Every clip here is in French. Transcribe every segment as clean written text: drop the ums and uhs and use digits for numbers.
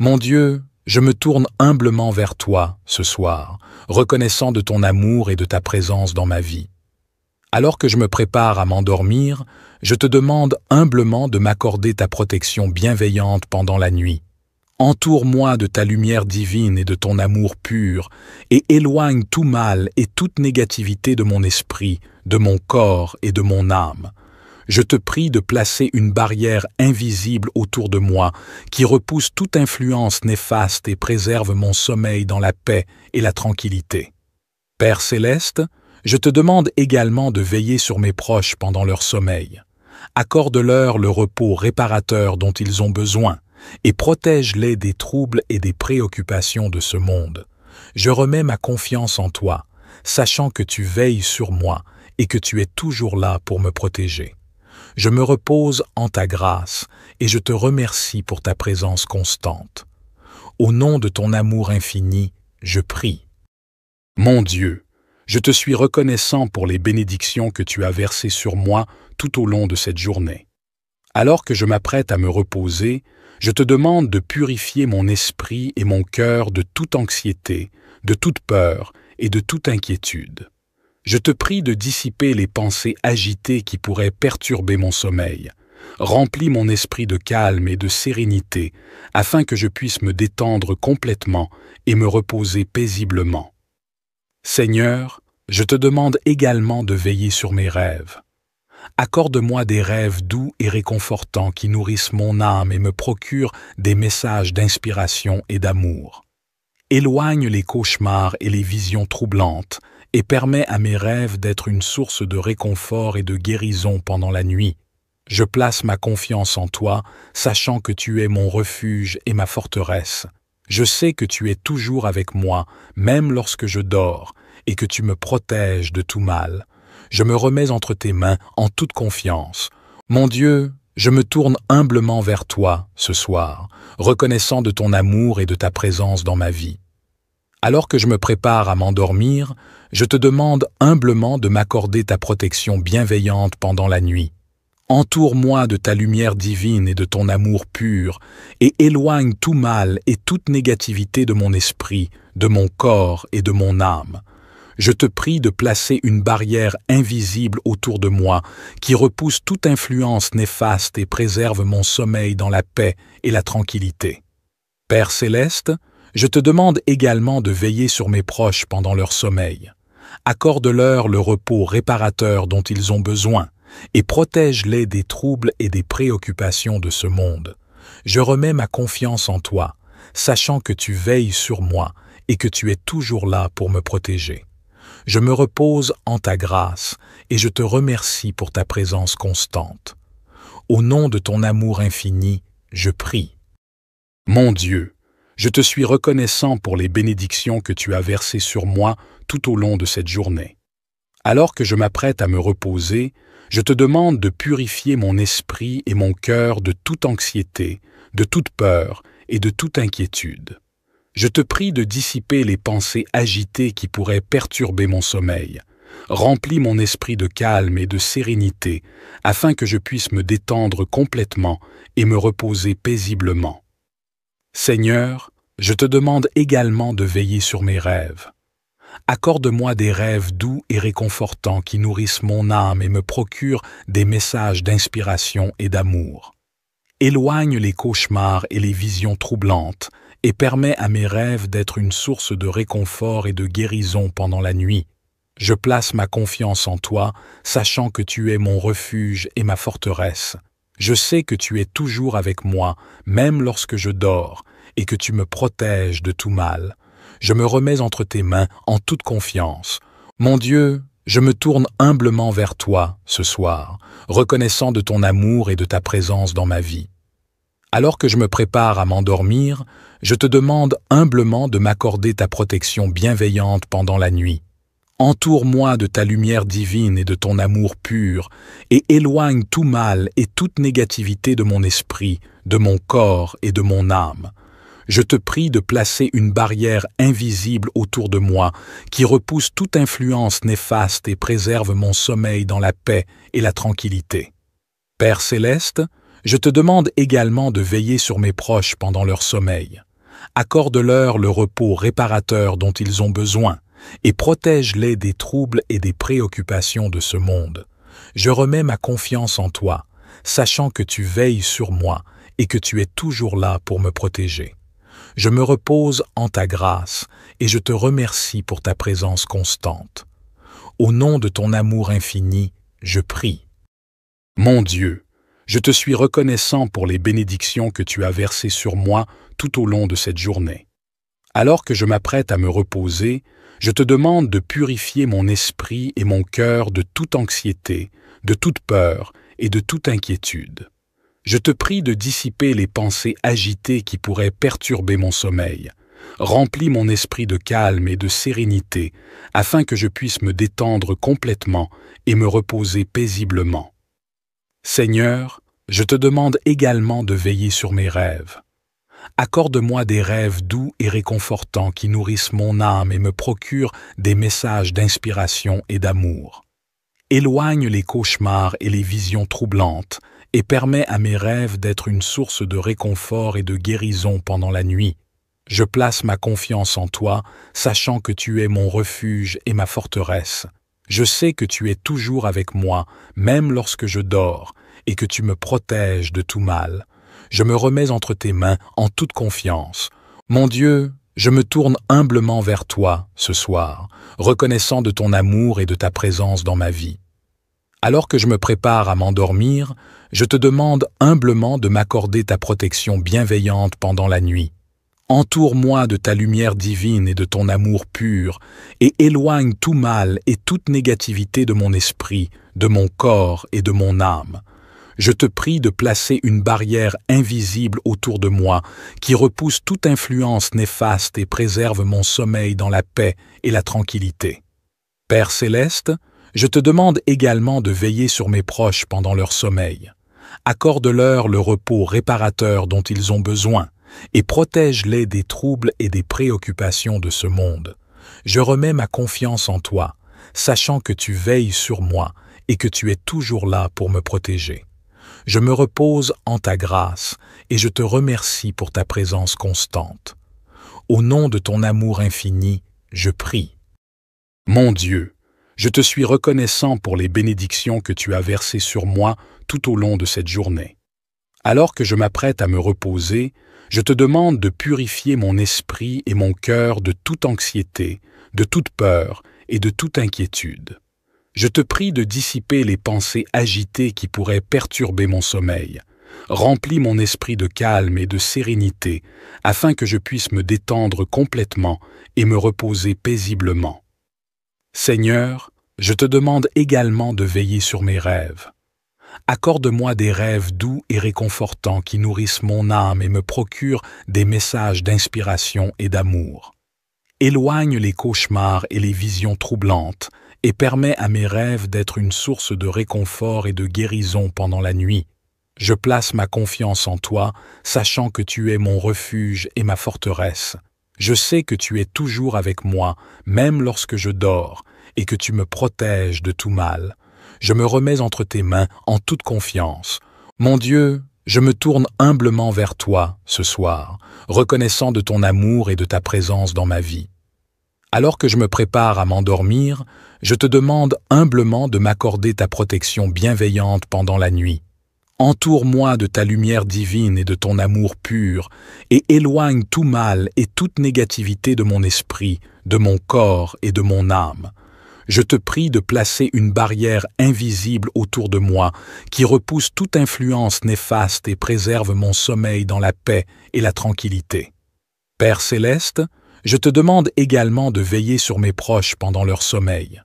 Mon Dieu, je me tourne humblement vers toi ce soir, reconnaissant de ton amour et de ta présence dans ma vie. Alors que je me prépare à m'endormir, je te demande humblement de m'accorder ta protection bienveillante pendant la nuit. Entoure-moi de ta lumière divine et de ton amour pur, et éloigne tout mal et toute négativité de mon esprit, de mon corps et de mon âme. Je te prie de placer une barrière invisible autour de moi qui repousse toute influence néfaste et préserve mon sommeil dans la paix et la tranquillité. Père céleste, je te demande également de veiller sur mes proches pendant leur sommeil. Accorde-leur le repos réparateur dont ils ont besoin et protège-les des troubles et des préoccupations de ce monde. Je remets ma confiance en toi, sachant que tu veilles sur moi et que tu es toujours là pour me protéger. Je me repose en ta grâce et je te remercie pour ta présence constante. Au nom de ton amour infini, je prie. Mon Dieu, je te suis reconnaissant pour les bénédictions que tu as versées sur moi tout au long de cette journée. Alors que je m'apprête à me reposer, je te demande de purifier mon esprit et mon cœur de toute anxiété, de toute peur et de toute inquiétude. Je te prie de dissiper les pensées agitées qui pourraient perturber mon sommeil. Remplis mon esprit de calme et de sérénité, afin que je puisse me détendre complètement et me reposer paisiblement. Seigneur, je te demande également de veiller sur mes rêves. Accorde-moi des rêves doux et réconfortants qui nourrissent mon âme et me procurent des messages d'inspiration et d'amour. Éloigne les cauchemars et les visions troublantes et permets à mes rêves d'être une source de réconfort et de guérison pendant la nuit. Je place ma confiance en toi, sachant que tu es mon refuge et ma forteresse. Je sais que tu es toujours avec moi, même lorsque je dors, et que tu me protèges de tout mal. Je me remets entre tes mains en toute confiance. Mon Dieu, je me tourne humblement vers toi ce soir, reconnaissant de ton amour et de ta présence dans ma vie. Alors que je me prépare à m'endormir, je te demande humblement de m'accorder ta protection bienveillante pendant la nuit. Entoure-moi de ta lumière divine et de ton amour pur, et éloigne tout mal et toute négativité de mon esprit, de mon corps et de mon âme. Je te prie de placer une barrière invisible autour de moi qui repousse toute influence néfaste et préserve mon sommeil dans la paix et la tranquillité. Père céleste, je te demande également de veiller sur mes proches pendant leur sommeil. Accorde-leur le repos réparateur dont ils ont besoin et protège-les des troubles et des préoccupations de ce monde. Je remets ma confiance en toi, sachant que tu veilles sur moi et que tu es toujours là pour me protéger. Je me repose en ta grâce et je te remercie pour ta présence constante. Au nom de ton amour infini, je prie. Mon Dieu, je te suis reconnaissant pour les bénédictions que tu as versées sur moi tout au long de cette journée. Alors que je m'apprête à me reposer, je te demande de purifier mon esprit et mon cœur de toute anxiété, de toute peur et de toute inquiétude. Je te prie de dissiper les pensées agitées qui pourraient perturber mon sommeil. Remplis mon esprit de calme et de sérénité, afin que je puisse me détendre complètement et me reposer paisiblement. Seigneur, je te demande également de veiller sur mes rêves. Accorde-moi des rêves doux et réconfortants qui nourrissent mon âme et me procurent des messages d'inspiration et d'amour. Éloigne les cauchemars et les visions troublantes, et permets à mes rêves d'être une source de réconfort et de guérison pendant la nuit. Je place ma confiance en toi, sachant que tu es mon refuge et ma forteresse. Je sais que tu es toujours avec moi, même lorsque je dors, et que tu me protèges de tout mal. Je me remets entre tes mains en toute confiance. Mon Dieu, je me tourne humblement vers toi ce soir, reconnaissant de ton amour et de ta présence dans ma vie. Alors que je me prépare à m'endormir, je te demande humblement de m'accorder ta protection bienveillante pendant la nuit. Entoure-moi de ta lumière divine et de ton amour pur, et éloigne tout mal et toute négativité de mon esprit, de mon corps et de mon âme. Je te prie de placer une barrière invisible autour de moi qui repousse toute influence néfaste et préserve mon sommeil dans la paix et la tranquillité. Père céleste, je te demande également de veiller sur mes proches pendant leur sommeil. Accorde-leur le repos réparateur dont ils ont besoin et protège-les des troubles et des préoccupations de ce monde. Je remets ma confiance en toi, sachant que tu veilles sur moi et que tu es toujours là pour me protéger. Je me repose en ta grâce et je te remercie pour ta présence constante. Au nom de ton amour infini, je prie. Mon Dieu, je te suis reconnaissant pour les bénédictions que tu as versées sur moi tout au long de cette journée. Alors que je m'apprête à me reposer, je te demande de purifier mon esprit et mon cœur de toute anxiété, de toute peur et de toute inquiétude. Je te prie de dissiper les pensées agitées qui pourraient perturber mon sommeil. Remplis mon esprit de calme et de sérénité, afin que je puisse me détendre complètement et me reposer paisiblement. Seigneur, je te demande également de veiller sur mes rêves. Accorde-moi des rêves doux et réconfortants qui nourrissent mon âme et me procurent des messages d'inspiration et d'amour. Éloigne les cauchemars et les visions troublantes et permets à mes rêves d'être une source de réconfort et de guérison pendant la nuit. Je place ma confiance en toi, sachant que tu es mon refuge et ma forteresse. Je sais que tu es toujours avec moi, même lorsque je dors, et que tu me protèges de tout mal. Je me remets entre tes mains en toute confiance. Mon Dieu, je me tourne humblement vers toi ce soir, reconnaissant de ton amour et de ta présence dans ma vie. Alors que je me prépare à m'endormir, je te demande humblement de m'accorder ta protection bienveillante pendant la nuit. Entoure-moi de ta lumière divine et de ton amour pur, et éloigne tout mal et toute négativité de mon esprit, de mon corps et de mon âme. Je te prie de placer une barrière invisible autour de moi qui repousse toute influence néfaste et préserve mon sommeil dans la paix et la tranquillité. Père céleste, je te demande également de veiller sur mes proches pendant leur sommeil. Accorde-leur le repos réparateur dont ils ont besoin et protège-les des troubles et des préoccupations de ce monde. Je remets ma confiance en toi, sachant que tu veilles sur moi et que tu es toujours là pour me protéger. Je me repose en ta grâce et je te remercie pour ta présence constante. Au nom de ton amour infini, je prie. Mon Dieu, je te suis reconnaissant pour les bénédictions que tu as versées sur moi tout au long de cette journée. Alors que je m'apprête à me reposer, je te demande de purifier mon esprit et mon cœur de toute anxiété, de toute peur et de toute inquiétude. Je te prie de dissiper les pensées agitées qui pourraient perturber mon sommeil. Remplis mon esprit de calme et de sérénité, afin que je puisse me détendre complètement et me reposer paisiblement. Seigneur, je te demande également de veiller sur mes rêves. Accorde-moi des rêves doux et réconfortants qui nourrissent mon âme et me procurent des messages d'inspiration et d'amour. Éloigne les cauchemars et les visions troublantes et permets à mes rêves d'être une source de réconfort et de guérison pendant la nuit. Je place ma confiance en toi, sachant que tu es mon refuge et ma forteresse. Je sais que tu es toujours avec moi, même lorsque je dors, et que tu me protèges de tout mal. Je me remets entre tes mains en toute confiance. Mon Dieu, je me tourne humblement vers toi ce soir, reconnaissant de ton amour et de ta présence dans ma vie. Alors que je me prépare à m'endormir, je te demande humblement de m'accorder ta protection bienveillante pendant la nuit. Entoure-moi de ta lumière divine et de ton amour pur, et éloigne tout mal et toute négativité de mon esprit, de mon corps et de mon âme. Je te prie de placer une barrière invisible autour de moi qui repousse toute influence néfaste et préserve mon sommeil dans la paix et la tranquillité. Père céleste, je te demande également de veiller sur mes proches pendant leur sommeil.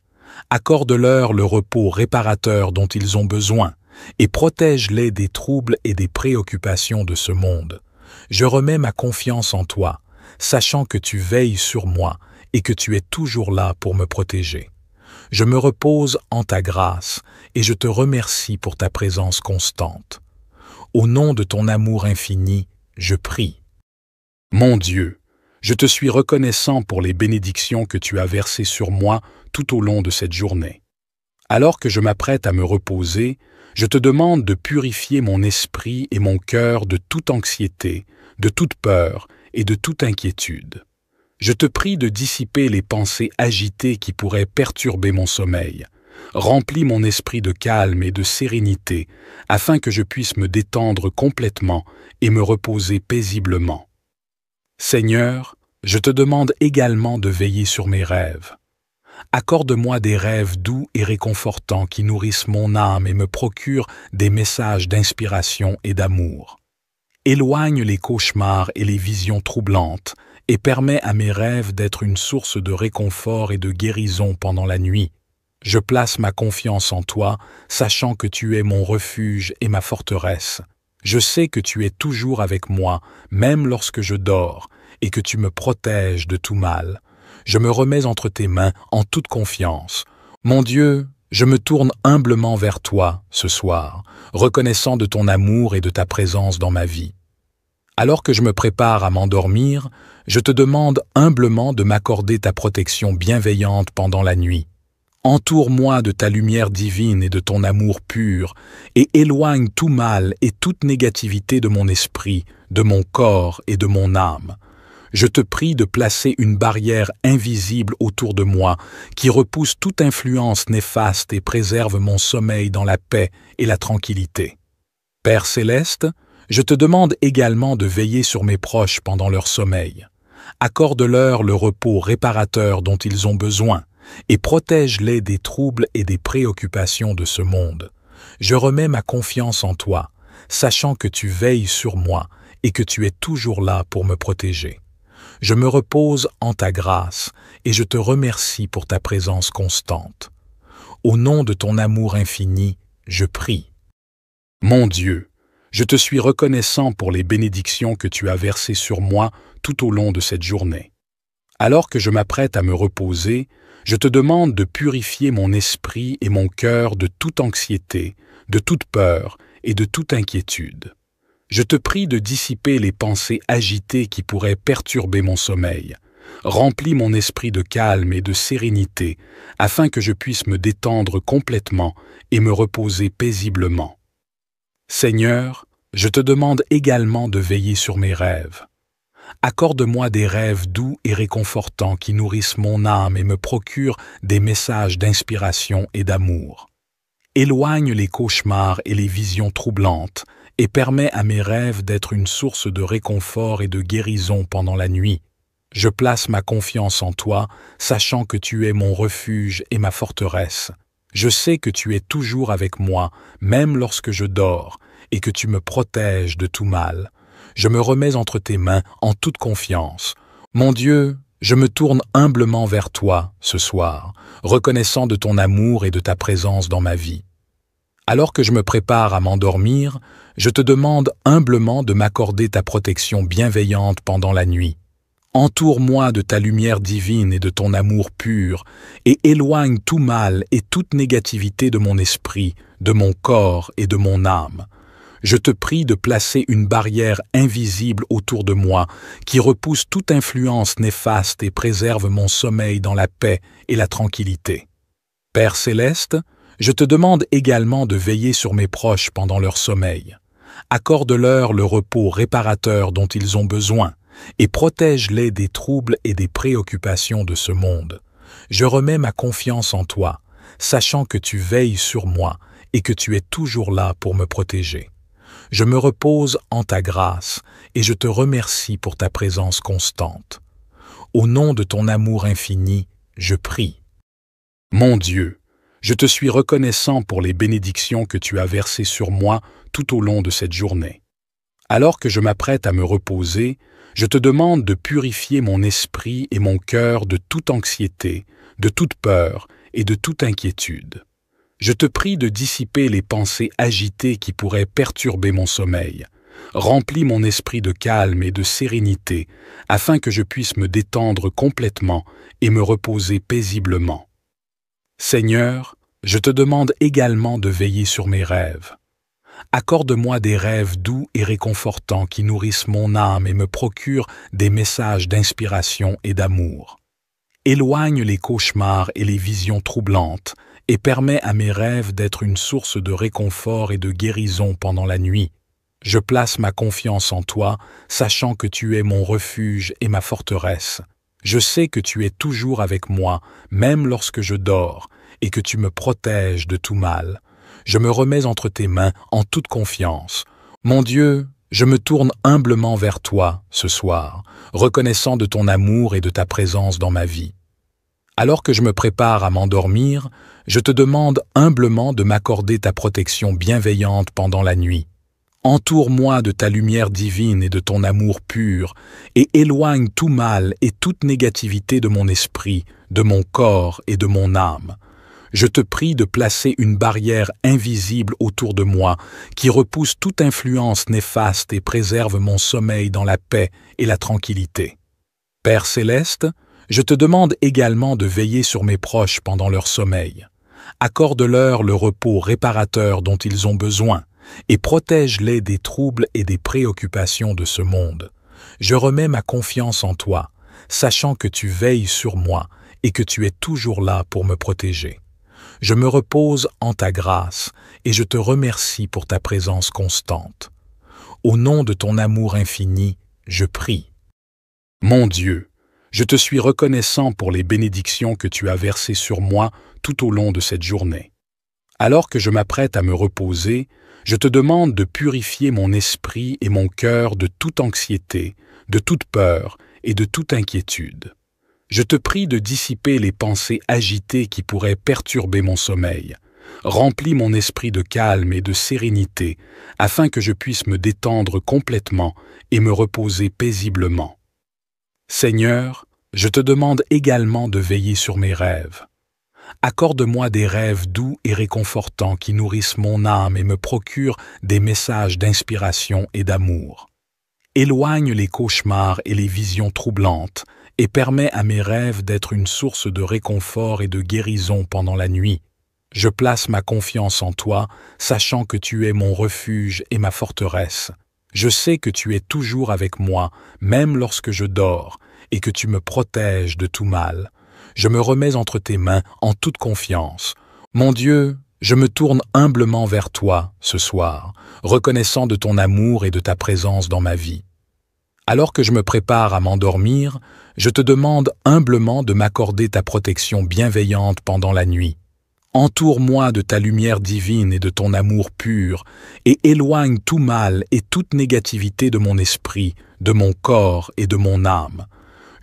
Accorde-leur le repos réparateur dont ils ont besoin et protège-les des troubles et des préoccupations de ce monde. Je remets ma confiance en toi, sachant que tu veilles sur moi et que tu es toujours là pour me protéger. Je me repose en ta grâce et je te remercie pour ta présence constante. Au nom de ton amour infini, je prie. Mon Dieu, je te suis reconnaissant pour les bénédictions que tu as versées sur moi tout au long de cette journée. Alors que je m'apprête à me reposer, je te demande de purifier mon esprit et mon cœur de toute anxiété, de toute peur et de toute inquiétude. Je te prie de dissiper les pensées agitées qui pourraient perturber mon sommeil. Remplis mon esprit de calme et de sérénité, afin que je puisse me détendre complètement et me reposer paisiblement. Seigneur, je te demande également de veiller sur mes rêves. Accorde-moi des rêves doux et réconfortants qui nourrissent mon âme et me procurent des messages d'inspiration et d'amour. Éloigne les cauchemars et les visions troublantes et permets à mes rêves d'être une source de réconfort et de guérison pendant la nuit. Je place ma confiance en toi, sachant que tu es mon refuge et ma forteresse. Je sais que tu es toujours avec moi, même lorsque je dors, et que tu me protèges de tout mal. Je me remets entre tes mains en toute confiance. Mon Dieu, je me tourne humblement vers toi ce soir, reconnaissant de ton amour et de ta présence dans ma vie. Alors que je me prépare à m'endormir, je te demande humblement de m'accorder ta protection bienveillante pendant la nuit. Entoure-moi de ta lumière divine et de ton amour pur, et éloigne tout mal et toute négativité de mon esprit, de mon corps et de mon âme. Je te prie de placer une barrière invisible autour de moi, qui repousse toute influence néfaste et préserve mon sommeil dans la paix et la tranquillité. Père céleste, je te demande également de veiller sur mes proches pendant leur sommeil. Accorde-leur le repos réparateur dont ils ont besoin, et protège-les des troubles et des préoccupations de ce monde. Je remets ma confiance en toi, sachant que tu veilles sur moi et que tu es toujours là pour me protéger. Je me repose en ta grâce et je te remercie pour ta présence constante. Au nom de ton amour infini, je prie. Mon Dieu, je te suis reconnaissant pour les bénédictions que tu as versées sur moi tout au long de cette journée. Alors que je m'apprête à me reposer, je te demande de purifier mon esprit et mon cœur de toute anxiété, de toute peur et de toute inquiétude. Je te prie de dissiper les pensées agitées qui pourraient perturber mon sommeil. Remplis mon esprit de calme et de sérénité, afin que je puisse me détendre complètement et me reposer paisiblement. Seigneur, je te demande également de veiller sur mes rêves. Accorde-moi des rêves doux et réconfortants qui nourrissent mon âme et me procurent des messages d'inspiration et d'amour. Éloigne les cauchemars et les visions troublantes et permets à mes rêves d'être une source de réconfort et de guérison pendant la nuit. Je place ma confiance en toi, sachant que tu es mon refuge et ma forteresse. Je sais que tu es toujours avec moi, même lorsque je dors, et que tu me protèges de tout mal. Je me remets entre tes mains en toute confiance. Mon Dieu, je me tourne humblement vers toi ce soir, reconnaissant de ton amour et de ta présence dans ma vie. Alors que je me prépare à m'endormir, je te demande humblement de m'accorder ta protection bienveillante pendant la nuit. Entoure-moi de ta lumière divine et de ton amour pur, et éloigne tout mal et toute négativité de mon esprit, de mon corps et de mon âme. Je te prie de placer une barrière invisible autour de moi, qui repousse toute influence néfaste et préserve mon sommeil dans la paix et la tranquillité. Père céleste, je te demande également de veiller sur mes proches pendant leur sommeil. Accorde-leur le repos réparateur dont ils ont besoin, et protège-les des troubles et des préoccupations de ce monde. Je remets ma confiance en toi, sachant que tu veilles sur moi et que tu es toujours là pour me protéger. Je me repose en ta grâce et je te remercie pour ta présence constante. Au nom de ton amour infini, je prie. Mon Dieu, je te suis reconnaissant pour les bénédictions que tu as versées sur moi tout au long de cette journée. Alors que je m'apprête à me reposer, je te demande de purifier mon esprit et mon cœur de toute anxiété, de toute peur et de toute inquiétude. Je te prie de dissiper les pensées agitées qui pourraient perturber mon sommeil. Remplis mon esprit de calme et de sérénité, afin que je puisse me détendre complètement et me reposer paisiblement. Seigneur, je te demande également de veiller sur mes rêves. Accorde-moi des rêves doux et réconfortants qui nourrissent mon âme et me procurent des messages d'inspiration et d'amour. Éloigne les cauchemars et les visions troublantes et permets à mes rêves d'être une source de réconfort et de guérison pendant la nuit. Je place ma confiance en toi, sachant que tu es mon refuge et ma forteresse. Je sais que tu es toujours avec moi, même lorsque je dors, et que tu me protèges de tout mal. Je me remets entre tes mains en toute confiance. Mon Dieu, je me tourne humblement vers toi ce soir, reconnaissant de ton amour et de ta présence dans ma vie. Alors que je me prépare à m'endormir, je te demande humblement de m'accorder ta protection bienveillante pendant la nuit. Entoure-moi de ta lumière divine et de ton amour pur, et éloigne tout mal et toute négativité de mon esprit, de mon corps et de mon âme. Je te prie de placer une barrière invisible autour de moi, qui repousse toute influence néfaste et préserve mon sommeil dans la paix et la tranquillité. Père céleste, je te demande également de veiller sur mes proches pendant leur sommeil. Accorde-leur le repos réparateur dont ils ont besoin, et protège-les des troubles et des préoccupations de ce monde. Je remets ma confiance en toi, sachant que tu veilles sur moi et que tu es toujours là pour me protéger. Je me repose en ta grâce et je te remercie pour ta présence constante. Au nom de ton amour infini, je prie. Mon Dieu, je te suis reconnaissant pour les bénédictions que tu as versées sur moi tout au long de cette journée. Alors que je m'apprête à me reposer, je te demande de purifier mon esprit et mon cœur de toute anxiété, de toute peur et de toute inquiétude. Je te prie de dissiper les pensées agitées qui pourraient perturber mon sommeil. Remplis mon esprit de calme et de sérénité, afin que je puisse me détendre complètement et me reposer paisiblement. Seigneur, je te demande également de veiller sur mes rêves. Accorde-moi des rêves doux et réconfortants qui nourrissent mon âme et me procurent des messages d'inspiration et d'amour. Éloigne les cauchemars et les visions troublantes et permets à mes rêves d'être une source de réconfort et de guérison pendant la nuit. Je place ma confiance en toi, sachant que tu es mon refuge et ma forteresse. Je sais que tu es toujours avec moi, même lorsque je dors, et que tu me protèges de tout mal. Je me remets entre tes mains en toute confiance. Mon Dieu, je me tourne humblement vers toi ce soir, reconnaissant de ton amour et de ta présence dans ma vie. Alors que je me prépare à m'endormir, je te demande humblement de m'accorder ta protection bienveillante pendant la nuit. Entoure-moi de ta lumière divine et de ton amour pur, et éloigne tout mal et toute négativité de mon esprit, de mon corps et de mon âme.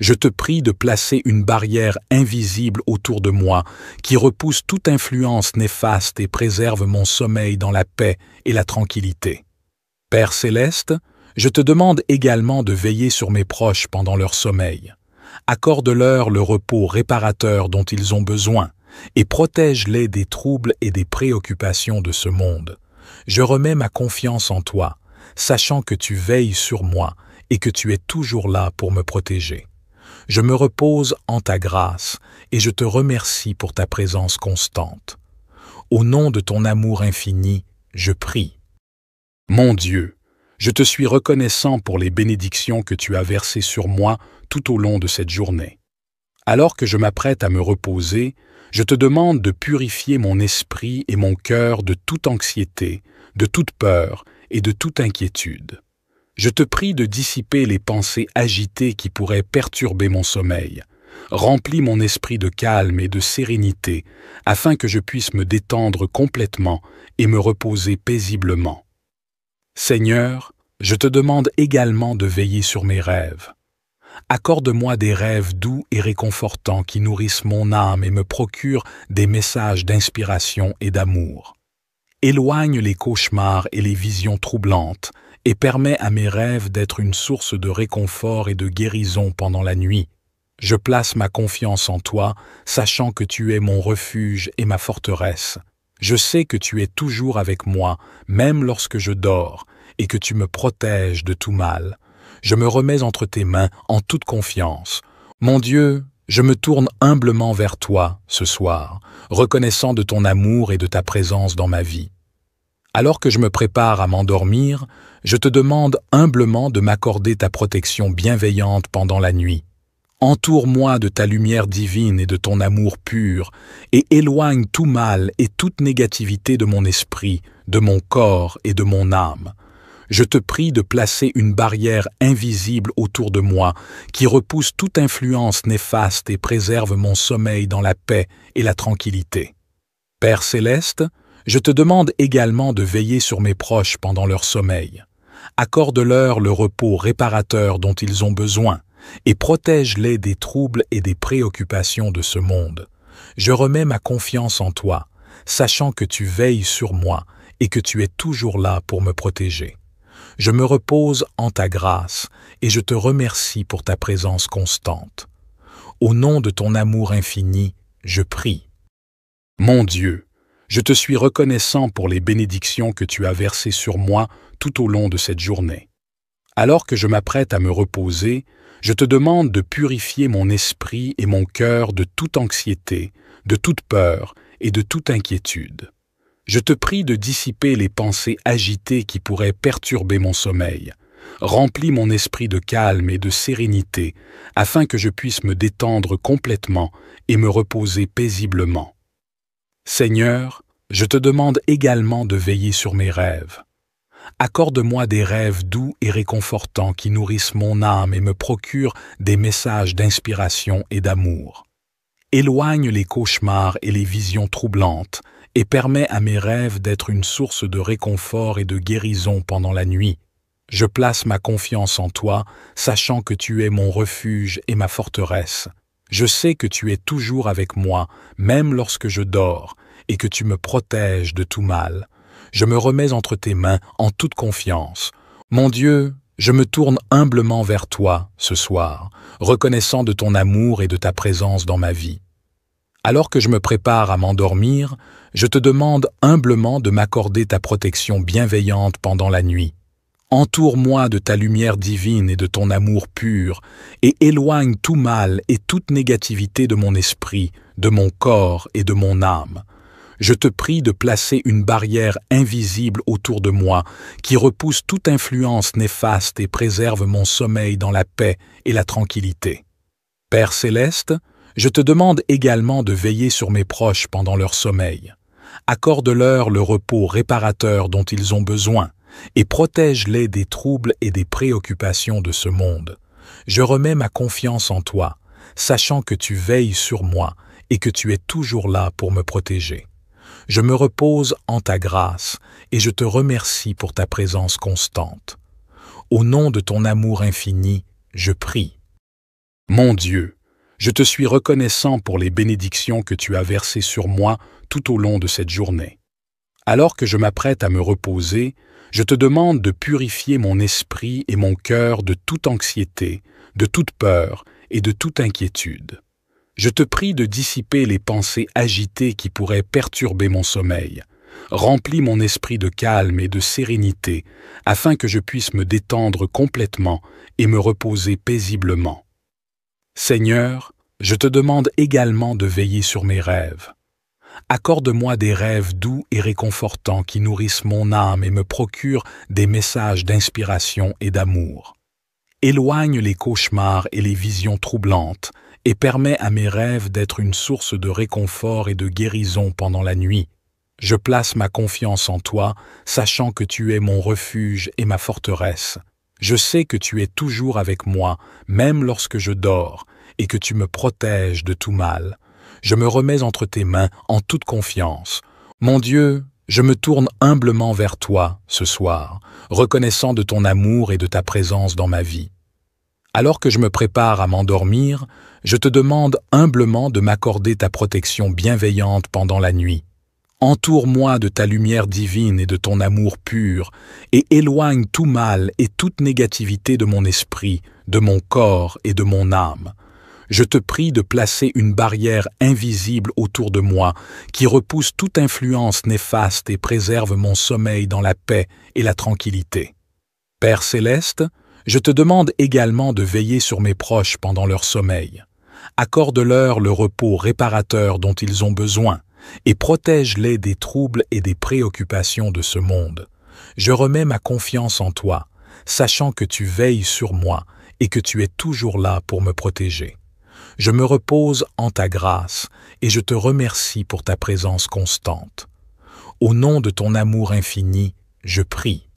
Je te prie de placer une barrière invisible autour de moi, qui repousse toute influence néfaste et préserve mon sommeil dans la paix et la tranquillité. Père céleste, je te demande également de veiller sur mes proches pendant leur sommeil. Accorde-leur le repos réparateur dont ils ont besoin, et protège-les des troubles et des préoccupations de ce monde. Je remets ma confiance en toi, sachant que tu veilles sur moi et que tu es toujours là pour me protéger. Je me repose en ta grâce et je te remercie pour ta présence constante. Au nom de ton amour infini, je prie. Mon Dieu, je te suis reconnaissant pour les bénédictions que tu as versées sur moi tout au long de cette journée. Alors que je m'apprête à me reposer, je te demande de purifier mon esprit et mon cœur de toute anxiété, de toute peur et de toute inquiétude. Je te prie de dissiper les pensées agitées qui pourraient perturber mon sommeil. Remplis mon esprit de calme et de sérénité, afin que je puisse me détendre complètement et me reposer paisiblement. Seigneur, je te demande également de veiller sur mes rêves. Accorde-moi des rêves doux et réconfortants qui nourrissent mon âme et me procurent des messages d'inspiration et d'amour. Éloigne les cauchemars et les visions troublantes, et permets à mes rêves d'être une source de réconfort et de guérison pendant la nuit. Je place ma confiance en toi, sachant que tu es mon refuge et ma forteresse. Je sais que tu es toujours avec moi, même lorsque je dors, et que tu me protèges de tout mal. Je me remets entre tes mains en toute confiance. Mon Dieu, je me tourne humblement vers toi ce soir, reconnaissant de ton amour et de ta présence dans ma vie. Alors que je me prépare à m'endormir, je te demande humblement de m'accorder ta protection bienveillante pendant la nuit. Entoure-moi de ta lumière divine et de ton amour pur, et éloigne tout mal et toute négativité de mon esprit, de mon corps et de mon âme. Je te prie de placer une barrière invisible autour de moi qui repousse toute influence néfaste et préserve mon sommeil dans la paix et la tranquillité. Père céleste, je te demande également de veiller sur mes proches pendant leur sommeil. Accorde-leur le repos réparateur dont ils ont besoin et protège-les des troubles et des préoccupations de ce monde. Je remets ma confiance en toi, sachant que tu veilles sur moi et que tu es toujours là pour me protéger. Je me repose en ta grâce et je te remercie pour ta présence constante. Au nom de ton amour infini, je prie. Mon Dieu, je te suis reconnaissant pour les bénédictions que tu as versées sur moi tout au long de cette journée. Alors que je m'apprête à me reposer, je te demande de purifier mon esprit et mon cœur de toute anxiété, de toute peur et de toute inquiétude. Je te prie de dissiper les pensées agitées qui pourraient perturber mon sommeil. Remplis mon esprit de calme et de sérénité afin que je puisse me détendre complètement et me reposer paisiblement. Seigneur, je te demande également de veiller sur mes rêves. Accorde-moi des rêves doux et réconfortants qui nourrissent mon âme et me procurent des messages d'inspiration et d'amour. Éloigne les cauchemars et les visions troublantes et permets à mes rêves d'être une source de réconfort et de guérison pendant la nuit. Je place ma confiance en toi, sachant que tu es mon refuge et ma forteresse. Je sais que tu es toujours avec moi, même lorsque je dors, et que tu me protèges de tout mal. Je me remets entre tes mains en toute confiance. Mon Dieu, je me tourne humblement vers toi ce soir, reconnaissant de ton amour et de ta présence dans ma vie. Alors que je me prépare à m'endormir, je te demande humblement de m'accorder ta protection bienveillante pendant la nuit. Entoure-moi de ta lumière divine et de ton amour pur, et éloigne tout mal et toute négativité de mon esprit, de mon corps et de mon âme. Je te prie de placer une barrière invisible autour de moi qui repousse toute influence néfaste et préserve mon sommeil dans la paix et la tranquillité. Père céleste, je te demande également de veiller sur mes proches pendant leur sommeil. Accorde-leur le repos réparateur dont ils ont besoin et protège-les des troubles et des préoccupations de ce monde. Je remets ma confiance en toi, sachant que tu veilles sur moi et que tu es toujours là pour me protéger. Je me repose en ta grâce et je te remercie pour ta présence constante. Au nom de ton amour infini, je prie. Mon Dieu, je te suis reconnaissant pour les bénédictions que tu as versées sur moi tout au long de cette journée. Alors que je m'apprête à me reposer, je te demande de purifier mon esprit et mon cœur de toute anxiété, de toute peur et de toute inquiétude. Je te prie de dissiper les pensées agitées qui pourraient perturber mon sommeil. Remplis mon esprit de calme et de sérénité afin que je puisse me détendre complètement et me reposer paisiblement. Seigneur, je te demande également de veiller sur mes rêves. Accorde-moi des rêves doux et réconfortants qui nourrissent mon âme et me procurent des messages d'inspiration et d'amour. Éloigne les cauchemars et les visions troublantes et permets à mes rêves d'être une source de réconfort et de guérison pendant la nuit. Je place ma confiance en toi, sachant que tu es mon refuge et ma forteresse. Je sais que tu es toujours avec moi, même lorsque je dors, et que tu me protèges de tout mal. Je me remets entre tes mains en toute confiance. Mon Dieu, je me tourne humblement vers toi ce soir, reconnaissant de ton amour et de ta présence dans ma vie. Alors que je me prépare à m'endormir, je te demande humblement de m'accorder ta protection bienveillante pendant la nuit. Entoure-moi de ta lumière divine et de ton amour pur, et éloigne tout mal et toute négativité de mon esprit, de mon corps et de mon âme. Je te prie de placer une barrière invisible autour de moi qui repousse toute influence néfaste et préserve mon sommeil dans la paix et la tranquillité. Père céleste, je te demande également de veiller sur mes proches pendant leur sommeil. Accorde-leur le repos réparateur dont ils ont besoin et protège-les des troubles et des préoccupations de ce monde. Je remets ma confiance en toi, sachant que tu veilles sur moi et que tu es toujours là pour me protéger. Je me repose en ta grâce et je te remercie pour ta présence constante. Au nom de ton amour infini, je prie.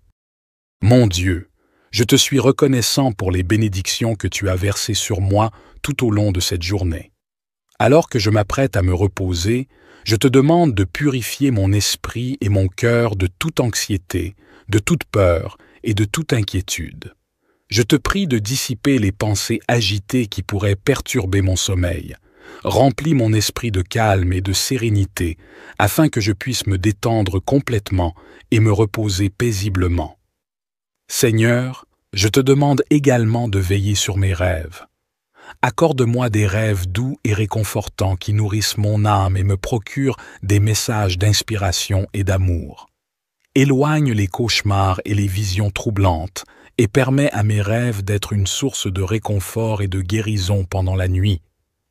Mon Dieu, je te suis reconnaissant pour les bénédictions que tu as versées sur moi tout au long de cette journée. Alors que je m'apprête à me reposer, je te demande de purifier mon esprit et mon cœur de toute anxiété, de toute peur et de toute inquiétude. Je te prie de dissiper les pensées agitées qui pourraient perturber mon sommeil. Remplis mon esprit de calme et de sérénité, afin que je puisse me détendre complètement et me reposer paisiblement. Seigneur, je te demande également de veiller sur mes rêves. Accorde-moi des rêves doux et réconfortants qui nourrissent mon âme et me procurent des messages d'inspiration et d'amour. Éloigne les cauchemars et les visions troublantes et permets à mes rêves d'être une source de réconfort et de guérison pendant la nuit.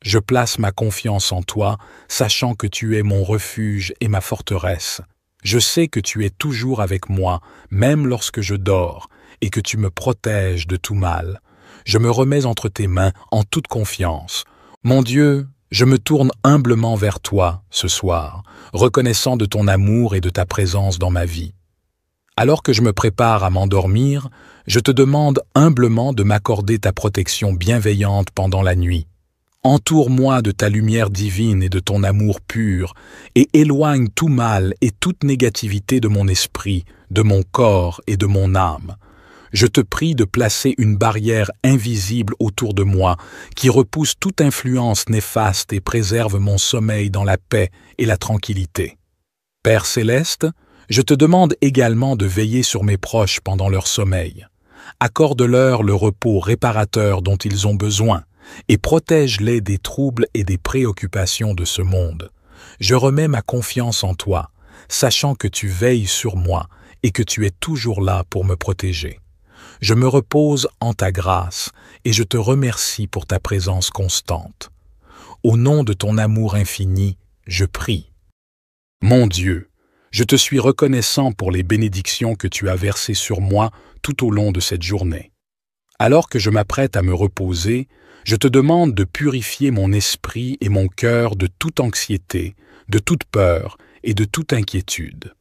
Je place ma confiance en toi, sachant que tu es mon refuge et ma forteresse. Je sais que tu es toujours avec moi, même lorsque je dors, et que tu me protèges de tout mal. Je me remets entre tes mains en toute confiance. Mon Dieu, je me tourne humblement vers toi ce soir, reconnaissant de ton amour et de ta présence dans ma vie. Alors que je me prépare à m'endormir, je te demande humblement de m'accorder ta protection bienveillante pendant la nuit. Entoure-moi de ta lumière divine et de ton amour pur, et éloigne tout mal et toute négativité de mon esprit, de mon corps et de mon âme. Je te prie de placer une barrière invisible autour de moi, qui repousse toute influence néfaste et préserve mon sommeil dans la paix et la tranquillité. Père céleste, je te demande également de veiller sur mes proches pendant leur sommeil. Accorde-leur le repos réparateur dont ils ont besoin, et protège-les des troubles et des préoccupations de ce monde. Je remets ma confiance en toi, sachant que tu veilles sur moi et que tu es toujours là pour me protéger. Je me repose en ta grâce et je te remercie pour ta présence constante. Au nom de ton amour infini, je prie. Mon Dieu, je te suis reconnaissant pour les bénédictions que tu as versées sur moi tout au long de cette journée. Alors que je m'apprête à me reposer, je te demande de purifier mon esprit et mon cœur de toute anxiété, de toute peur et de toute inquiétude.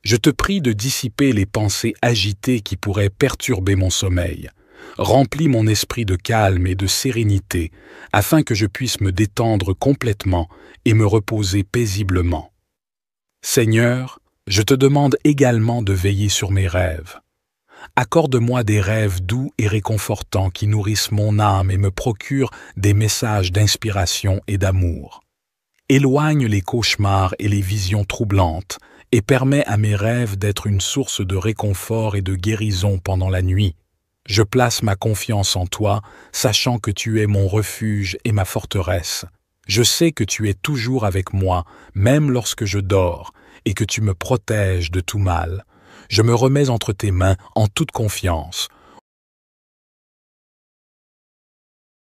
Je te prie de dissiper les pensées agitées qui pourraient perturber mon sommeil. Remplis mon esprit de calme et de sérénité, afin que je puisse me détendre complètement et me reposer paisiblement. Seigneur, je te demande également de veiller sur mes rêves. Accorde-moi des rêves doux et réconfortants qui nourrissent mon âme et me procurent des messages d'inspiration et d'amour. Éloigne les cauchemars et les visions troublantes et permets à mes rêves d'être une source de réconfort et de guérison pendant la nuit. Je place ma confiance en toi, sachant que tu es mon refuge et ma forteresse. Je sais que tu es toujours avec moi, même lorsque je dors, et que tu me protèges de tout mal. Je me remets entre tes mains en toute confiance.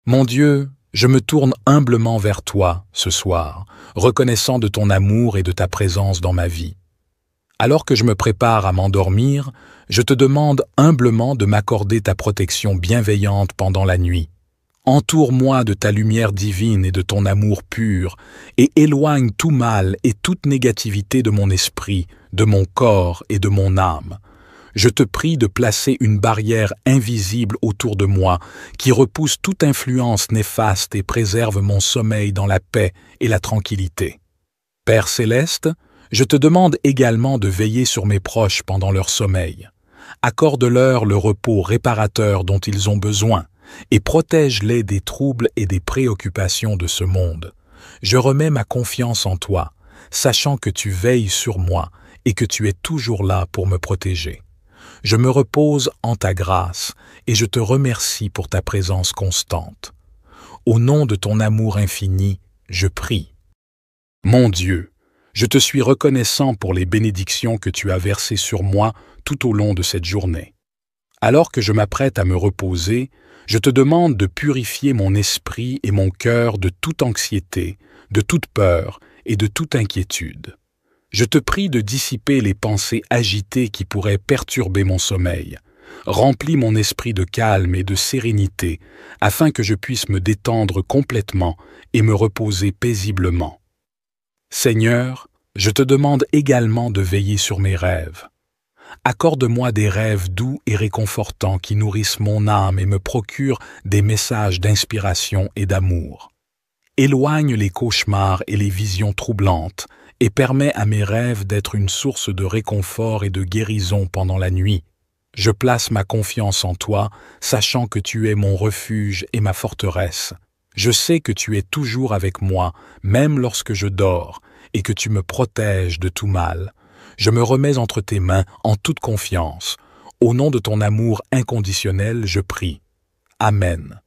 Mon Dieu, je me tourne humblement vers toi ce soir, reconnaissant de ton amour et de ta présence dans ma vie. Alors que je me prépare à m'endormir, je te demande humblement de m'accorder ta protection bienveillante pendant la nuit. Entoure-moi de ta lumière divine et de ton amour pur, et éloigne tout mal et toute négativité de mon esprit, de mon corps et de mon âme. Je te prie de placer une barrière invisible autour de moi, qui repousse toute influence néfaste et préserve mon sommeil dans la paix et la tranquillité. Père céleste, je te demande également de veiller sur mes proches pendant leur sommeil. Accorde-leur le repos réparateur dont ils ont besoin, et protège-les des troubles et des préoccupations de ce monde. Je remets ma confiance en toi, sachant que tu veilles sur moi et que tu es toujours là pour me protéger. Je me repose en ta grâce et je te remercie pour ta présence constante. Au nom de ton amour infini, je prie. Mon Dieu, je te suis reconnaissant pour les bénédictions que tu as versées sur moi tout au long de cette journée. Alors que je m'apprête à me reposer, je te demande de purifier mon esprit et mon cœur de toute anxiété, de toute peur et de toute inquiétude. Je te prie de dissiper les pensées agitées qui pourraient perturber mon sommeil. Remplis mon esprit de calme et de sérénité, afin que je puisse me détendre complètement et me reposer paisiblement. Seigneur, je te demande également de veiller sur mes rêves. Accorde-moi des rêves doux et réconfortants qui nourrissent mon âme et me procurent des messages d'inspiration et d'amour. Éloigne les cauchemars et les visions troublantes et permets à mes rêves d'être une source de réconfort et de guérison pendant la nuit. Je place ma confiance en toi, sachant que tu es mon refuge et ma forteresse. Je sais que tu es toujours avec moi, même lorsque je dors, et que tu me protèges de tout mal. Je me remets entre tes mains en toute confiance. Au nom de ton amour inconditionnel, je prie. Amen.